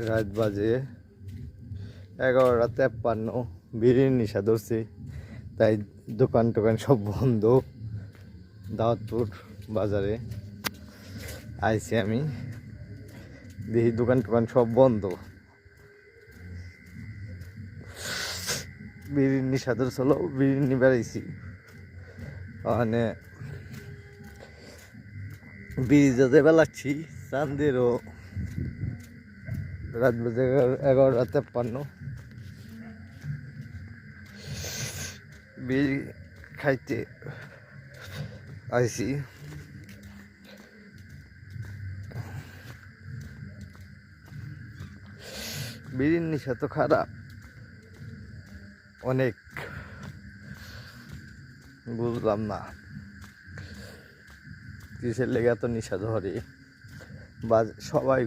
রাত বাজে 11:53। বিড়ির নেশা ধরছি, তাই দোকান টোকান সব বন্ধ। দাউদপুর বাজারে আইছি আমি, দেখি দোকান টোকান সব বন্ধ। বিড়ির নেশা ধরছিল, বিড়ি নিয়ে বেড়াইছি। মানে বিড়ি যাতে বেলাচ্ছি চান্দেরও রাত বাজে 11:53। বিড়ি খাইতে আইছি। বিড়ির নেশা তো খারাপ অনেক, বুঝলাম না কিসের লেগে এত নেশা ধরে। সবাই